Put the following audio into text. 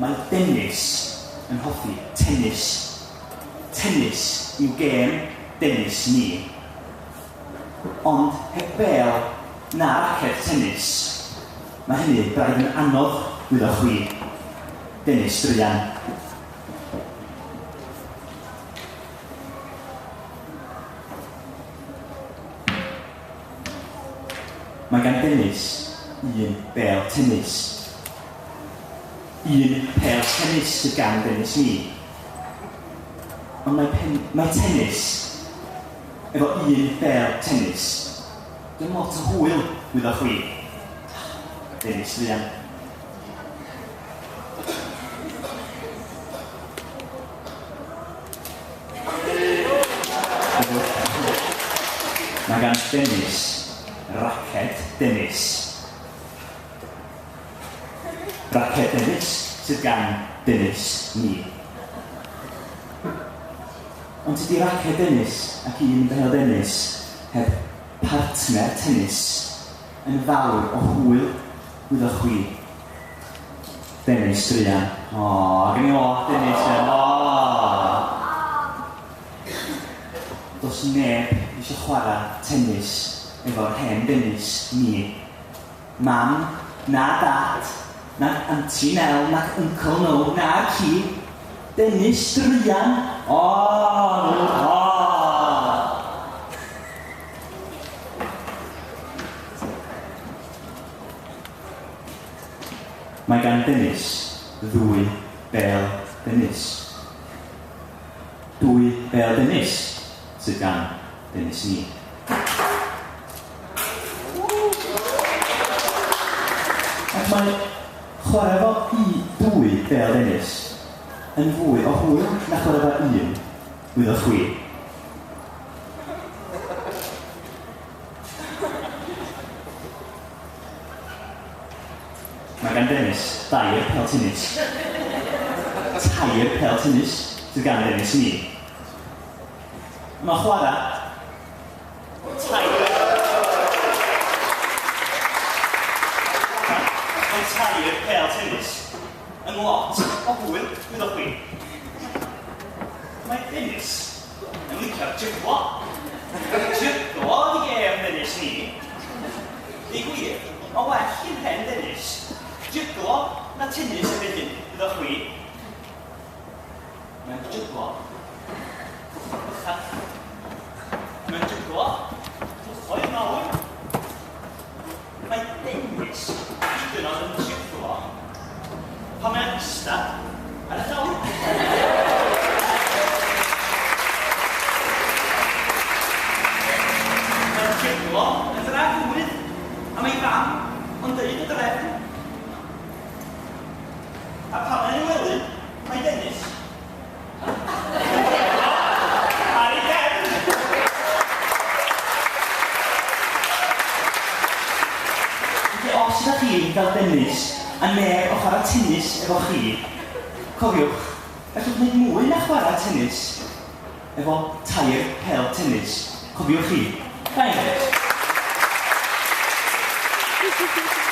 Mae Dennis yn hoffi tennis. Tennis yw gêm dennis ni. Ond heb bêl na raced tennis, mae hynny braidd yn anodd wyddoch chi. Dennis druan. Mae gan Dennis un bêl tennis. Un pêl tennis sydd gan Dennis ni. Ond mae tennis efo un bêl tennis. Dwi'n lot o hwyl wyddoch chi. Dennis druan. Mae gan Dennis raced dennis. Raced dennis sydd gan Dennis ni. Ond tydi raced dennis ac un bêl dennis heb partner tennis yn fawr o hwyl wyddoch chi. Dennis druan. Gen i o, Dennis. Does neb eisiau chwarae tennis efo'r hen Dennis ni. Mam, na dad, na auntie Nel, na uncle no, na ci. Dennis druan. Mae gan Dennis ddwy bêl dennis. Dwy bêl dennis sydd gan Dennis ni. Ac mae chwarae fo dwy bêl dennis yn fwy o hwyl na chwarae fo un wyddoch chi. Mae gan Dennis dair pêl tennis. Tair pêl tennis sydd gan Dennis ni. Mae chwarae tair pêl tennis yn lot o hwyl wyddoch chi. Mae Dennis yn licio jyglo. Jyglo di gêm Dennis ni. I gwir, o well i'n hen Dennis jyglo na tennis yn ydyn wyddoch chi. Mae'n jyglo. Mae'n jyglo. O'i mawr. Mae Dennis hyd yn oed yn jyglo pan mae'n ystad ar y llawr. Mae'n jyglo yn dragwydd a mae fam ond dweud y drefn. A pan mae'n ei wely, mae Dennis ar ei gefn. Os ydych chi'n gael Dennis a neb o chwarae tennis efo chi, cofiwch, gallwch wneud mwy na chwarae tennis efo tair pêl tennis. Cofiwch chi. Thank you.